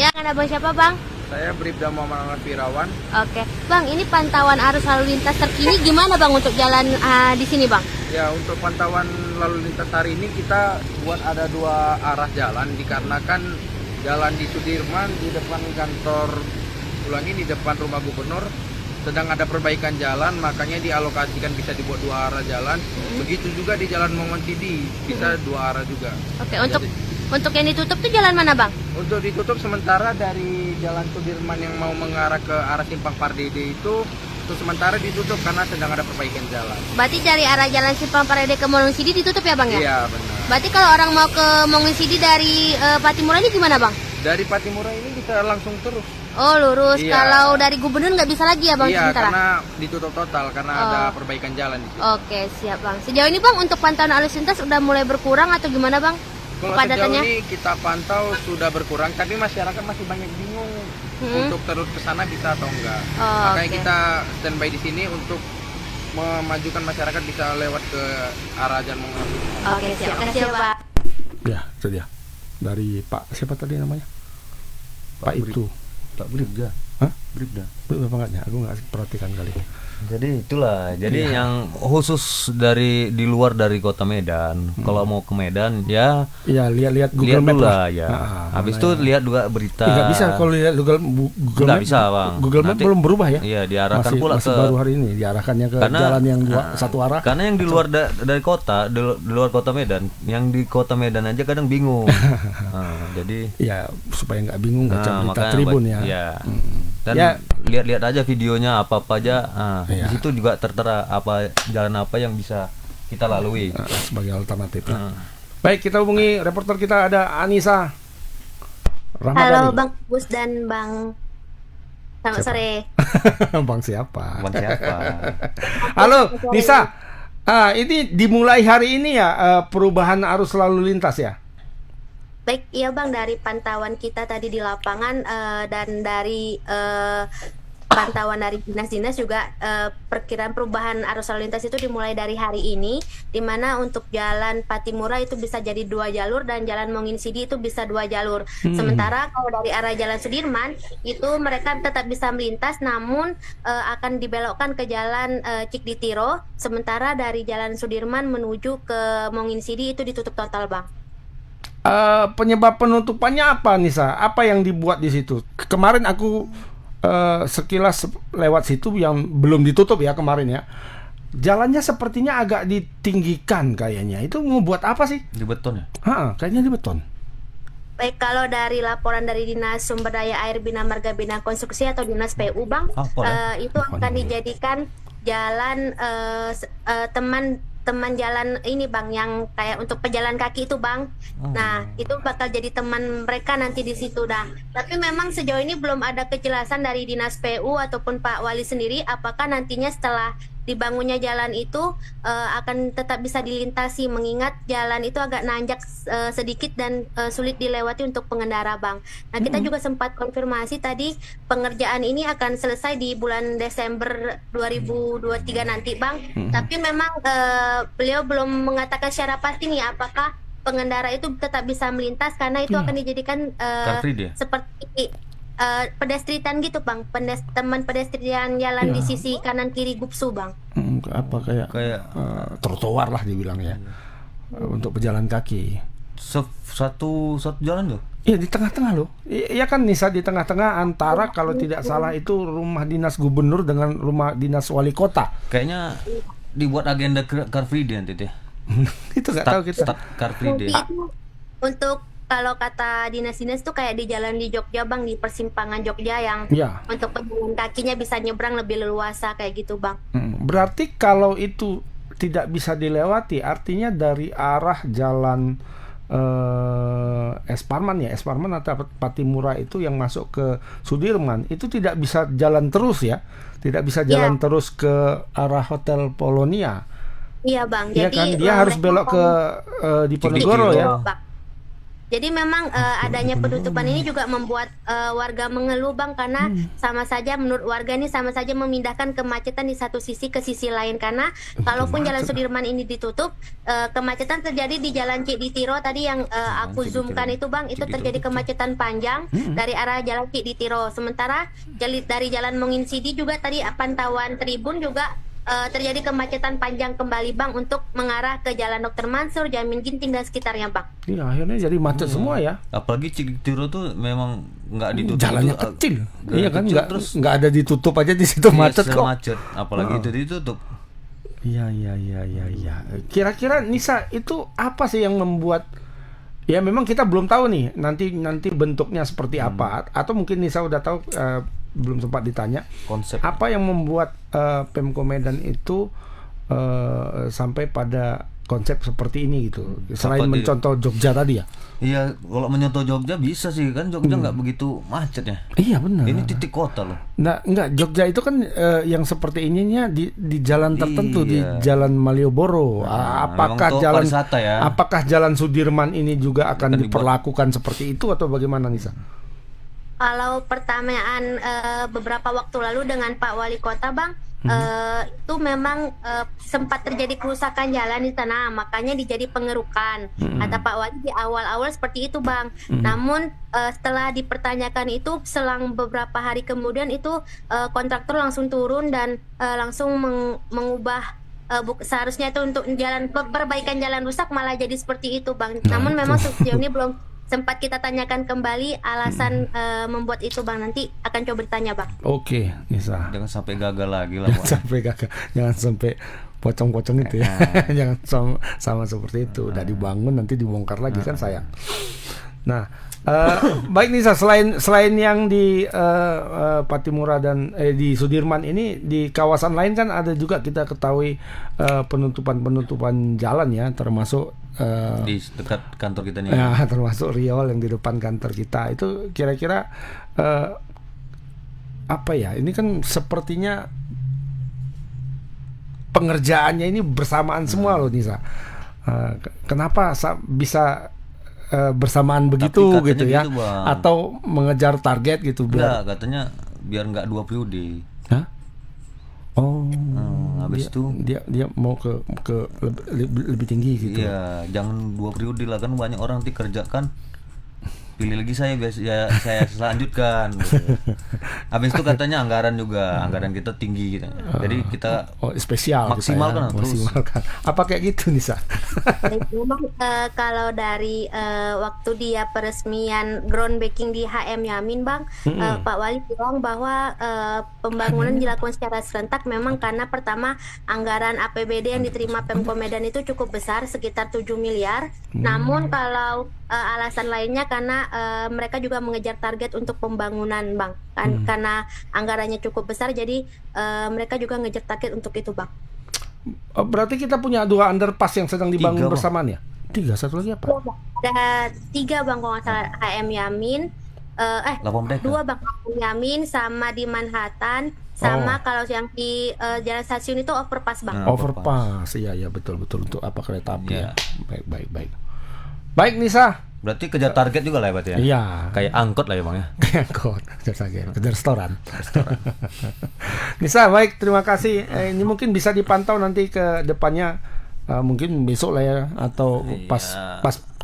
Ya kan abang siapa bang? Saya Bribda Muhammad Firawan. Oke, bang, ini pantauan arus lalu lintas terkini gimana bang untuk jalan di sini bang? Ya, untuk pantauan lalu lintas hari ini kita buat ada 2 arah jalan dikarenakan jalan di Sudirman di depan kantor di depan rumah gubernur sedang ada perbaikan jalan, makanya dialokasikan bisa dibuat 2 arah jalan. Begitu juga di Jalan Mongontidi bisa 2 arah juga. Oke, untuk yang ditutup tuh jalan mana bang? Untuk ditutup sementara dari Jalan Sudirman yang mau mengarah ke arah Simpang Pardede itu untuk sementara ditutup karena sedang ada perbaikan jalan. Berarti dari arah Jalan Simpang Pardede ke Mongontidi ditutup ya bang ya? Iya benar. Berarti kalau orang mau ke Mongontidi dari Patimura ini gimana bang? Dari Patimura ini bisa langsung terus. Oh lurus. Iya. Kalau dari Gubernur nggak bisa lagi ya bang? Iya, sementara? karena ditutup total karena ada perbaikan jalan di sini. Oke, siap bang. Sejauh ini bang untuk pantauan arus lintas udah mulai berkurang atau gimana bang? Kalau sejauh ini kita pantau sudah berkurang, tapi masyarakat masih banyak bingung untuk terus ke sana bisa atau enggak. Makanya kita standby di sini untuk memajukan masyarakat bisa lewat ke arah Jalan Mongontidi. Oke, siap. Terima kasih pak. Ya, itu dia. Dari Pak siapa tadi namanya? Pak itu. Pak Bribda. Hah? Bribda. Apa enggaknya? Aku nggak perhatikan kali. Jadi itulah. Jadi yang khusus dari di luar dari kota Medan. Kalau mau ke Medan ya. Ya lihat Google Map Map lah ya. Habis itu lihat juga berita. Nggak bisa kalau lihat Google Map. Bisa bang. Google Map belum berubah ya? Iya diarahkan pula masih ke. Baru hari ini diarahkannya ke jalan yang satu arah. Karena yang di luar dari kota, di luar kota Medan, yang di kota Medan aja kadang bingung. Jadi. Ya supaya nggak bingung baca berita Tribun ya. Iya. Dan lihat-lihat aja videonya apa-apa aja. Di situ juga tertera jalan apa yang bisa kita lalui sebagai alternatif. Baik, kita hubungi reporter kita ada Anissa Ramadhani. Halo Bang Gus dan Bang. Selamat sore. Bang siapa? Bang siapa? Halo Nisa. Ini dimulai hari ini ya perubahan arus lalu lintas ya? Baik, iya Bang, dari pantauan kita tadi di lapangan dan dari pantauan dari dinas-dinas juga perkiraan perubahan arus lalu lintas itu dimulai dari hari ini, di mana untuk jalan Patimura itu bisa jadi 2 jalur dan jalan Monginsidi itu bisa 2 jalur. Sementara kalau dari arah Jalan Sudirman itu mereka tetap bisa melintas, namun akan dibelokkan ke jalan Cikditiro. Sementara dari Jalan Sudirman menuju ke Monginsidi itu ditutup total Bang. Penyebab penutupannya apa Nisa? Apa yang dibuat di situ? Kemarin aku sekilas lewat situ yang belum ditutup ya kemarin ya. Jalannya sepertinya agak ditinggikan kayaknya. Itu mau buat apa sih? Di beton ya? Kayaknya di beton. Baik, kalau dari laporan dari Dinas Sumber Daya Air Bina Marga Bina Konstruksi atau Dinas PU Bang, itu akan dijadikan jalan teman jalan ini Bang, yang kayak untuk pejalan kaki itu Bang. Nah itu bakal jadi teman mereka nanti di situ dah. Tapi memang sejauh ini belum ada kejelasan dari Dinas PU ataupun Pak Wali sendiri apakah nantinya setelah dibangunnya jalan itu akan tetap bisa dilintasi, mengingat jalan itu agak nanjak sedikit dan sulit dilewati untuk pengendara Bang. Nah kita juga sempat konfirmasi tadi pengerjaan ini akan selesai di bulan Desember 2023 nanti Bang. Tapi memang beliau belum mengatakan secara pasti nih apakah pengendara itu tetap bisa melintas, karena itu akan dijadikan seperti pedestrian gitu Bang, teman pedestrian jalan di sisi kanan kiri Gupsu Bang. Apa kayak trotoar lah dibilang ya, untuk pejalan kaki. Satu jalan loh. Iya di tengah-tengah loh. Iya kan Nisa, di tengah-tengah antara kalau tidak salah itu rumah dinas gubernur dengan rumah dinas wali kota. Kayaknya dibuat agenda Car Free Day nanti deh. Itu nggak tahu kita. Car Free Day. Untuk kalau kata dinas-dinas tuh kayak di jalan di Jogja Bang, di persimpangan Jogja yang untuk pejalan kakinya bisa nyebrang lebih leluasa kayak gitu Bang. Berarti kalau itu tidak bisa dilewati, artinya dari arah jalan Esparman atau Patimura itu yang masuk ke Sudirman itu tidak bisa jalan terus ya, tidak bisa jalan terus ke arah Hotel Polonia. Iya Bang. Iya kan, dia harus belok ke Diponegoro ya. Jadi memang adanya penutupan ini juga membuat warga mengeluh Bang, karena sama saja menurut warga ini sama saja memindahkan kemacetan di satu sisi ke sisi lain, karena kalaupun Jalan Sudirman ini ditutup, kemacetan terjadi di Jalan Cikditiro tadi yang aku zoomkan itu Bang, itu terjadi kemacetan panjang dari arah Jalan Cikditiro. Sementara dari Jalan Monginsidi juga tadi pantauan Tribun juga terjadi kemacetan panjang kembali Bang untuk mengarah ke Jalan Dr. Mansur, Jamin Ginting dan sekitarnya Bang. Iya, akhirnya jadi macet semua ya. Apalagi Cikditiro tuh memang nggak ditutup. Jalannya tuh, kecil. Iya Iya kan, terus nggak ada ditutup aja di situ macet kok. Macet, apalagi itu ditutup. Iya. Kira-kira Nisa, itu apa sih yang membuat, ya memang kita belum tahu nih nanti bentuknya seperti apa, atau mungkin Nisa udah tahu, belum sempat ditanya konsep apa yang membuat Pemko Medan itu sampai pada konsep seperti ini gitu, selain mencontoh Jogja tadi ya. Iya, kalau mencontoh Jogja bisa sih, kan Jogja nggak begitu macet ya. Iya benar. Ini titik kota loh. Nah, enggak, Jogja itu kan yang seperti ininya di jalan tertentu, di Jalan Malioboro. Apakah jalan ya? Apakah Jalan Sudirman ini juga akan diperlakukan seperti itu atau bagaimana, Nisa? Kalau pertanyaan beberapa waktu lalu dengan Pak Wali Kota Bang, itu memang sempat terjadi kerusakan jalan di sana, makanya dijadi pengerukan. Kata Pak Wali di awal-awal seperti itu Bang. Namun setelah dipertanyakan itu, selang beberapa hari kemudian itu kontraktor langsung turun dan langsung mengubah, seharusnya itu untuk perbaikan jalan rusak malah jadi seperti itu Bang. Namun memang sejauh ini belum sempat kita tanyakan kembali alasan membuat itu Bang. Nanti akan coba ditanya Bang. Oke, Nisa. Jangan sampai gagal lagi lah. Jangan sampai pocong-pocong itu ya. Jangan sama seperti itu. Udah dibangun nanti dibongkar lagi kan sayang. Nah, baik Nisa, selain yang di Pattimura dan di Sudirman ini, di kawasan lain kan ada juga kita ketahui penutupan jalan ya, termasuk di dekat kantor kita nih. Ya, termasuk riol yang di depan kantor kita. Itu kira-kira apa ya? Ini kan sepertinya pengerjaannya ini bersamaan semua loh Nisa. Kenapa bisa bersamaan begitu gitu ya, gitu, atau mengejar target gitu? Katanya biar nggak 2 periode. Hah? Oh, habis itu dia mau ke lebih tinggi gitu. Iya, jangan 2 periode lah, kan banyak orang nanti kerjakan, pilih lagi saya biasa ya, saya selanjutkan gitu. Habis itu katanya anggaran kita tinggi gitu. Jadi kita spesial maksimalkan terus. Apa kayak gitu Nisa? Memang kalau dari waktu dia peresmian groundbreaking di HM Yamin Bang, Pak Wali bilang bahwa pembangunan dilakukan secara serentak memang karena pertama anggaran APBD yang diterima Pemko Medan itu cukup besar, sekitar 7 miliar. Namun kalau alasan lainnya karena mereka juga mengejar target untuk pembangunan Bang, karena anggarannya cukup besar, jadi mereka juga ngejar target untuk itu Bang. Berarti kita punya 2 underpass yang sedang dibangun bersamaan ya? 3, satu lagi apa? Ada 3 Bang kalau nggak salah, HM Yamin, 2 Bang, HM Yamin sama di Manhattan, sama kalau yang di Jalan Stasiun itu overpass Bang. Overpass, iya betul untuk apa, kereta api ya. Baik Nisa. Berarti kejar target juga lah ya berarti ya? Iya. Kayak angkot lah ya Bang ya? Kayak angkot, kejar restoran. Nisa, baik, terima kasih. Ini mungkin bisa dipantau nanti ke depannya, mungkin besok lah ya, atau pas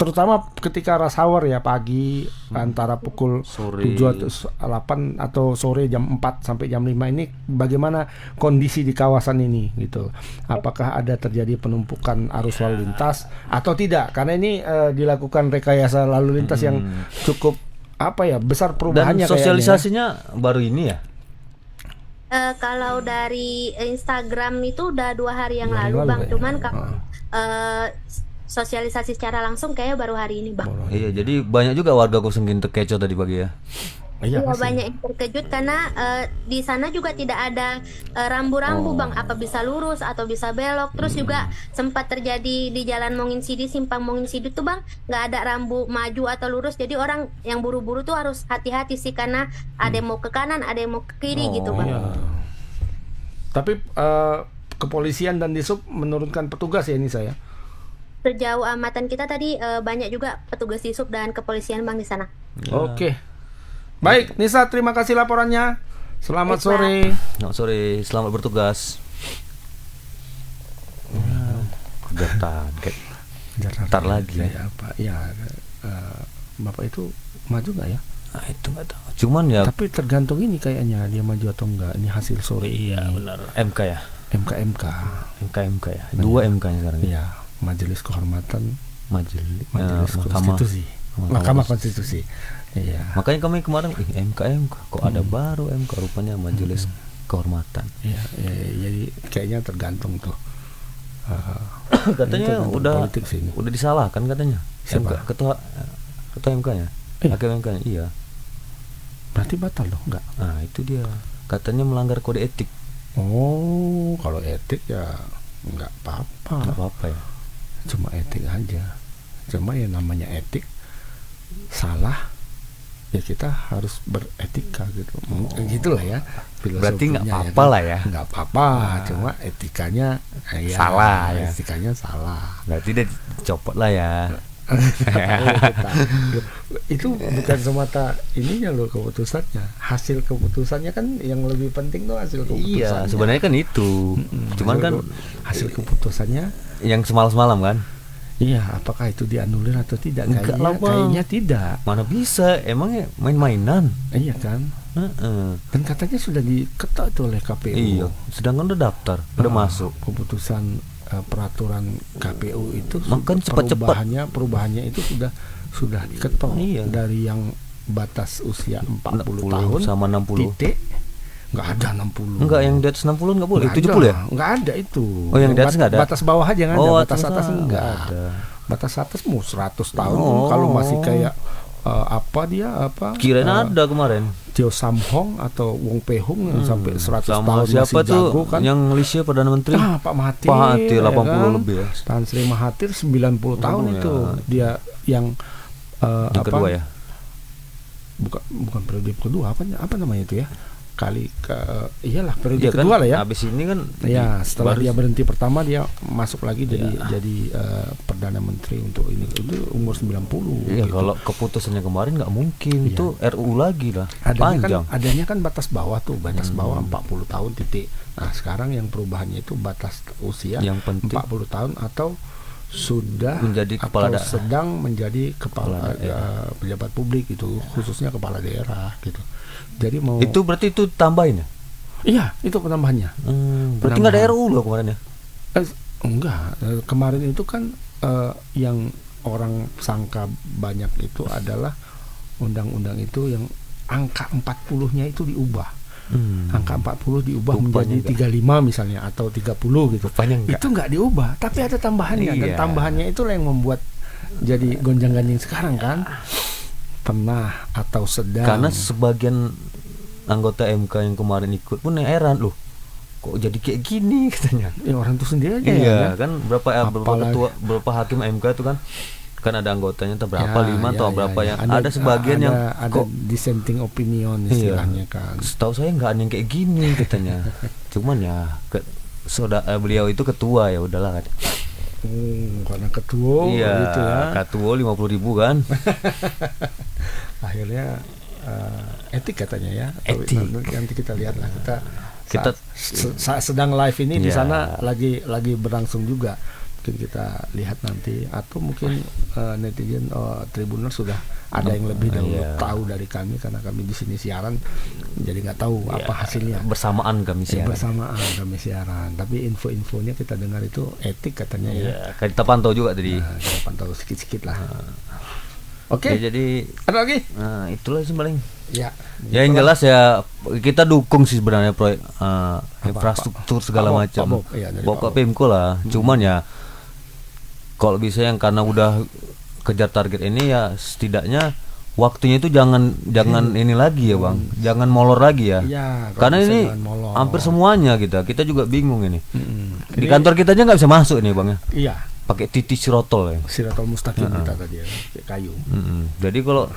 terutama ketika rush hour ya, pagi antara pukul 7 atau 8 atau sore jam 4 sampai jam 5 ini bagaimana kondisi di kawasan ini gitu. Apakah ada terjadi penumpukan arus lalu lintas atau tidak? Karena ini dilakukan rekayasa lalu lintas yang cukup besar perubahannya. Dan sosialisasinya baru ini ya? Kalau dari Instagram itu udah 2 hari yang lalu Bang, cuman kalau sosialisasi secara langsung kayaknya baru hari ini Bang. Iya, jadi banyak juga warga Kosengin terkecoh tadi pagi ya. Iya, banyak yang terkejut karena di sana juga tidak ada rambu-rambu Bang, apa bisa lurus atau bisa belok. Terus juga sempat terjadi di Jalan Monginsidi, simpang Monginsidi tuh Bang, nggak ada rambu maju atau lurus. Jadi orang yang buru-buru tuh harus hati-hati sih, karena ada yang mau ke kanan, ada yang mau ke kiri gitu Bang. Iya. Tapi kepolisian dan Disub menurunkan petugas ya ini saya. sejauh amatan kita tadi banyak juga petugas di sub dan kepolisian bang di sana. Ya. Oke. Baik, Nisa, terima kasih laporannya. Selamat Baik, sore. Selamat sore, selamat bertugas. Kejar target. Ntar lagi. Ya, Pak. Ya, Bapak itu maju nggak ya? Nah itu nggak tahu. Cuman ya. Tapi tergantung ini kayaknya dia maju atau enggak. Ini hasil sore. Iya benar. MK ya. MK ya. 2 MK-nya sekarang. Iya. Majelis Kehormatan. Majelis Konstitusi. Mahkamah Konstitusi. Iya. Makanya kami kemarin MK kok ada baru MK rupanya Majelis Kehormatan. Iya. Jadi kayaknya tergantung tuh. Katanya udah sini. Udah disalahkan katanya. Siapa? Ketua MK-nya. Hakim MK-nya. Iya. Berarti batal loh, enggak? Nah, itu dia. Katanya melanggar kode etik. Oh, kalau etik ya enggak apa-apa. Enggak apa-apa ya. Cuma etik aja. Cuma yang namanya etik salah ya kita harus beretika gitu. Gitulah ya. Berarti nggak apa-apa lah ya. Nggak apa-apa, cuma etikanya ya, salah ya. Etikanya salah. Berarti dia copot lah ya. Itu bukan semata ininya loh keputusannya, hasil keputusannya kan yang lebih penting tuh hasil keputusannya. Iya, sebenarnya kan itu. Cuman kan hasil keputusannya yang semalam kan. Iya, apakah itu dianulir atau tidak? Kayaknya tidak. Mana bisa? Emangnya main-mainan? Iya kan. Dan katanya sudah diketok itu oleh KPU. Iya, sedangkan udah daftar, udah masuk. Keputusan peraturan KPU itu makan cepat-cepat perubahannya itu sudah diketok. Iya. Dari yang batas usia 40 tahun sama 60 titik nggak ada 60. Enggak, yang di atas 60 nggak boleh. 70 ya? Nggak ada itu. Oh, yang di atas nggak ada. Batas bawah aja nggak ada. Batas atas enggak ada. Batas atas mau 100 tahun kalau masih kayak kirain ada kemarin Tio Sam Hong atau Wong Pei Hung yang sampai 100 sama tahun siapa masih jago tuh kan. yang Malaysia Perdana Menteri Pak Mahathir 80 ya kan? lebih ya. Tan Sri Mahathir 90 tahun itu dia yang kedua ya. Bukan periode kedua apa namanya itu ya? Iyalah periode kan, kedua lah ya. Habis ini kan ya setelah dia berhenti pertama dia masuk lagi jadi Perdana Menteri untuk ini itu umur 90. Iya, gitu. kalau keputusannya kemarin nggak mungkin itu RUU lagi lah. Adanya kan batas bawah tuh, batas bawah 40 tahun titik. Nah, sekarang yang perubahannya itu batas usia yang penting 40 tahun atau sudah menjadi kepala atau sedang menjadi kepala pejabat publik itu, khususnya kepala daerah gitu. Jadi itu berarti itu tambahin ya? Iya, itu penambahannya. Berarti nggak ada RUU loh kemarin ya? Enggak, kemarin itu kan yang orang sangka banyak itu adalah undang-undang itu yang angka 40-nya itu diubah. Angka 40 diubah menjadi 35 misalnya atau 30 gitu. Itu enggak diubah, tapi ada tambahannya. Dan tambahannya itulah yang membuat jadi gonjang-ganjing sekarang kan. Pernah atau sedang. Karena sebagian anggota MK yang kemarin ikut pun heran loh, kok jadi kayak gini katanya. Ya orang itu sendiri aja ya kan berapa hakim MK itu kan ada anggotanya atau berapa 5 atau berapa yang ada sebagian yang kok dissenting opinion istilahnya kan. Setahu saya nggak ada yang kayak gini katanya. Cuman ya beliau itu ketua ya udahlah kan. Karena ketua gitu ya. Ketua 50.000 kan. Akhirnya etik katanya ya. Etik. Nanti kita lihat lah kita sedang live ini di sana lagi berlangsung juga. Mungkin kita lihat nanti atau mungkin netizen Tribunner sudah ada yang lebih tahu dari kami karena kami di sini siaran jadi nggak tahu apa hasilnya. Bersamaan kami siaran. Tapi info-infonya kita dengar itu etik katanya ya. Kita pantau juga tadi. Kita pantau sedikit-sedikit lah. Oke. Jadi ada lagi? Nah, itulah sih paling. Ya yang jelas ya kita dukung sih sebenarnya proyek infrastruktur segala macam. Bapak Pemko lah. Cuman ya kalau bisa yang karena udah kejar target ini ya setidaknya waktunya itu jangan ini lagi ya Bang, jangan molor lagi ya. Karena ini hampir semuanya kita juga bingung ini. Di kantor kita aja nggak bisa masuk ini Bang ya. Iya. Pakai titik sirotol ya. Sirotol mustaqim kita tadi ya, kayu. Jadi kalau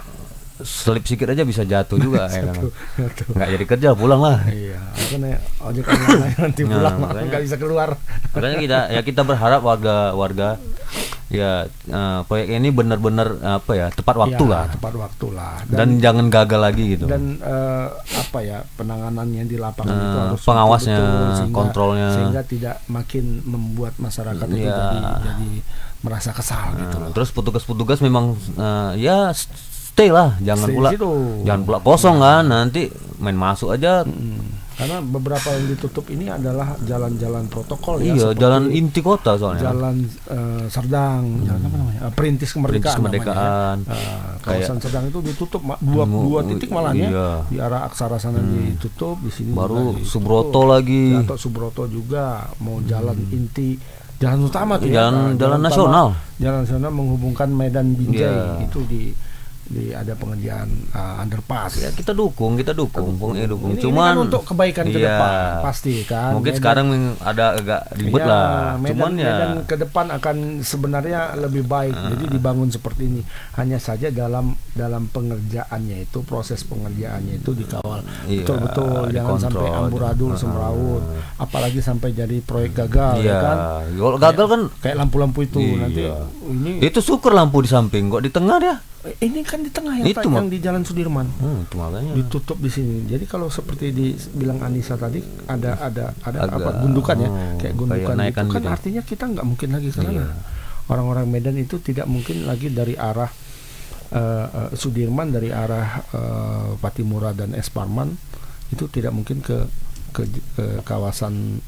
selip sikit aja bisa jatuh juga ya kan. Jatuh. Nggak jadi kerja pulang lah. Iya, aku naik ojek online nanti pulang makanya. nggak bisa keluar. Makanya kita berharap warga ya proyek ini benar-benar tepat waktu lah. Tepat waktu lah. Dan jangan gagal lagi gitu. Dan penanganannya di lapangan itu harus pengawasnya, betul-betul, kontrolnya sehingga tidak makin membuat masyarakat itu jadi merasa kesal gitu loh. Terus petugas-petugas memang stay lah, jangan pula kosong kan, nanti main masuk aja. Karena beberapa yang ditutup ini adalah jalan-jalan protokol Iya, jalan inti kota soalnya. Jalan Serdang, jalan apa namanya? Perintis Kemerdekaan. Kawasan Serdang itu ditutup dua titik malahnya. Iya. Di arah Aksara sana ditutup, di sini baru juga Subroto lagi. Atau Subroto juga mau jalan inti, jalan utama tuh jalan nasional. Jalan nasional menghubungkan Medan Binjai itu di ada pengerjaan underpass. Ya kita dukung. Dukung. Cuman ini kan untuk kebaikan ke depan pasti kan. Mungkin Medan, sekarang ada agak ribet lah. Medan ke depan akan sebenarnya lebih baik. Jadi dibangun seperti ini. Hanya saja dalam pengerjaannya itu, proses pengerjaannya itu dikawal betul-betul, jangan sampai amburadul semrawut. Apalagi sampai jadi proyek gagal ya kan. Kalau gagal kan kayak lampu-lampu itu nanti ini. Itu syukur lampu di samping, kok di tengah dia. Ini kan di tengah yang di Jalan Sudirman. Itu makanya ditutup di sini. Jadi kalau seperti dibilang Anissa tadi ada gundukan ya, kayak gundukan itu kan gitu. Artinya kita nggak mungkin lagi ke sana. Orang-orang Medan itu tidak mungkin lagi dari arah Sudirman, dari arah Patimura dan Es Parman itu tidak mungkin ke kawasan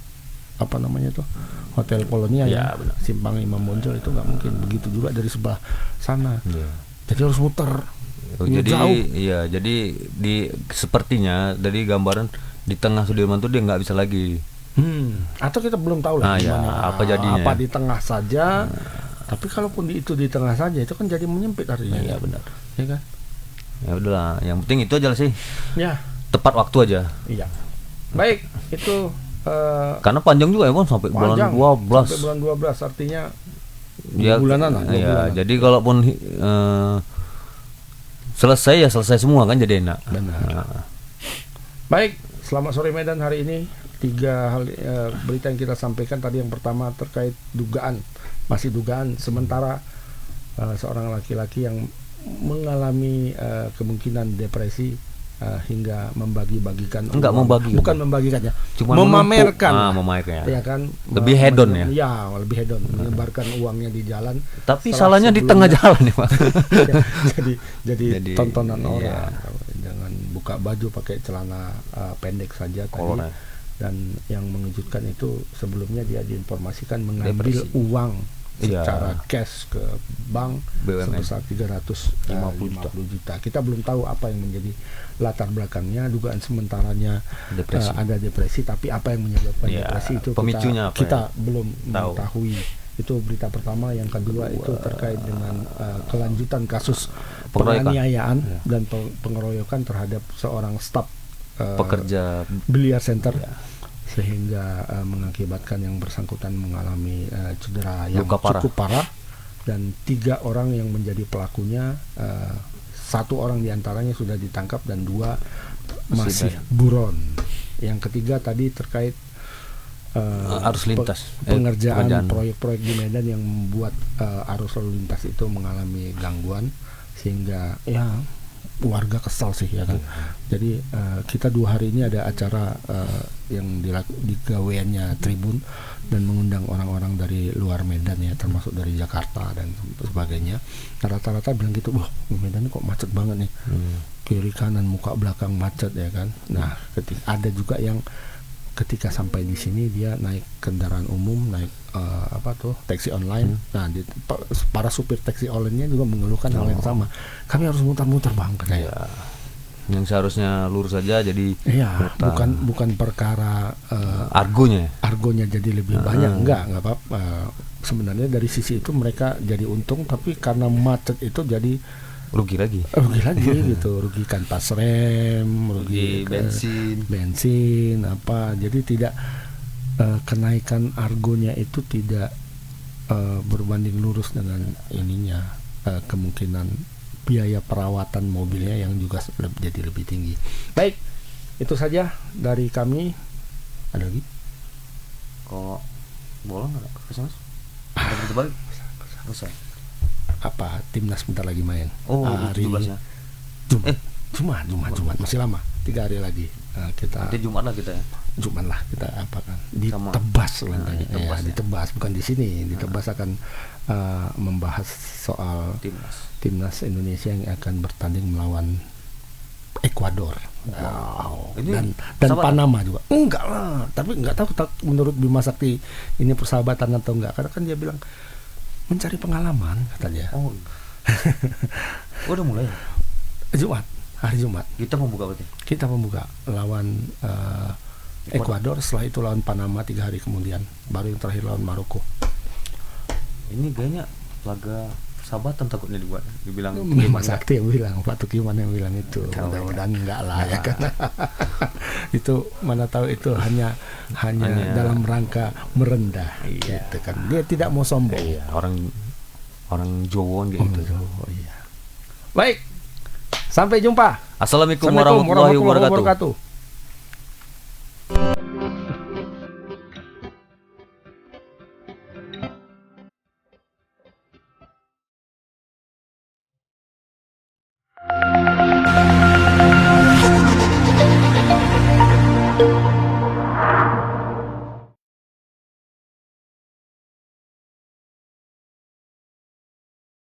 apa namanya tuh Hotel Polonia ya, Simpang Imam Bonjol itu nggak mungkin. Begitu juga dari sebelah sana. Jadi harus muter. Jauh. Iya, jadi sepertinya dari gambaran di tengah Sudirman tuh dia nggak bisa lagi. Atau kita belum tahu lah gimana. Apa jadinya? Apa di tengah saja. Tapi kalaupun itu di tengah saja itu kan jadi menyempit artinya. Iya benar. Ya kan? Ya udahlah, yang penting itu aja lah sih. Ya. Tepat waktu aja. Iya. Baik, itu karena panjang juga ya Bang, sampai bulan 12. Sampai bulan 12 artinya bulanan lah. Iya, jadi kalaupun selesai semua kan jadi enak. Benar. Baik, selamat sore Medan hari ini. 3 hal berita yang kita sampaikan tadi. Yang pertama terkait masih dugaan sementara seorang laki-laki yang mengalami kemungkinan depresi hingga membagikan bukan membagikannya, cuma memamerkan ya kan, lebih hedon lebih hedon menyebarkan uangnya di jalan, tapi salahnya di tengah jalan ya Pak. jadi tontonan orang. Jangan buka baju, pakai celana pendek saja tadi. Dan yang mengejutkan itu sebelumnya dia diinformasikan mengambil uang secara cash ke bank sebesar 350 juta. Kita belum tahu apa yang menjadi latar belakangnya. Dugaan sementaranya ada depresi, tapi apa yang menyebabkan depresi itu kita belum mengetahui. Itu berita pertama. Yang kedua itu terkait dengan kelanjutan kasus penganiayaan dan pengeroyokan terhadap seorang staf pekerja biliar center, sehingga mengakibatkan yang bersangkutan mengalami cedera yang cukup parah, dan 3 orang yang menjadi pelakunya, 1 orang diantaranya sudah ditangkap dan 2 masih buron. Yang ketiga tadi terkait arus lintas, pengerjaan proyek-proyek di Medan yang membuat arus lalu lintas itu mengalami gangguan, sehingga warga kesal sih ya kan. Jadi kita 2 hari ini ada acara yang digaweannya Tribun dan mengundang orang-orang dari luar Medan ya, termasuk dari Jakarta dan sebagainya. Rata-rata bilang gitu, wah Medan ini kok macet banget nih, kiri kanan muka belakang macet ya kan. Nah ada juga yang ketika sampai di sini dia naik kendaraan umum, naik taksi online. Nah, para supir taksi online-nya juga mengeluhkan hal yang sama. Kami harus muter-muter Bang katanya. Yang seharusnya lurus saja jadi bukan perkara argonya jadi lebih banyak. Enggak apa-apa. Sebenarnya dari sisi itu mereka jadi untung, tapi karena macet itu jadi rugi lagi gitu, rugi kantas rem, rugi bensin apa. Jadi tidak kenaikan argonya itu tidak berbanding lurus dengan ininya, kemungkinan biaya perawatan mobilnya yang juga jadi lebih tinggi. Baik, itu saja dari kami. Ada lagi? Kok bola nggak? Mas? Ada berita balik? Bisa. Apa timnas bentar lagi main? Oh, hari 17 ya. Jumat masih lama. 3 hari lagi. Nah, kita nanti Jumat lah kita ya. Jumat lah kita apa kan? Ditebas ditebas bukan di sini. Ditebas akan membahas soal timnas Indonesia yang akan bertanding melawan Ekuador. Wow. Dan Panama juga. Enggak lah, tapi enggak tahu menurut Bima Sakti ini persahabatan atau enggak, karena kan dia bilang mencari pengalaman kata dia. Oh. Udah mulai. Hari Jumat. Kita membuka berarti. Kita membuka lawan Ekuador, setelah itu lawan Panama 3 hari kemudian, baru yang terakhir lawan Maroko. Ini kayaknya laga sahabatan takutnya dibilang Bima Sakti yang bilang, Pak Tukiman yang bilang itu. Mudah-mudahan enggak lah ya kan. Itu mana tahu itu hanya dalam rangka merendah gitu kan. Dia tidak mau sombong. Iya, orang Jawa gitu. Baik. Sampai jumpa. Assalamualaikum warahmatullahi wabarakatuh.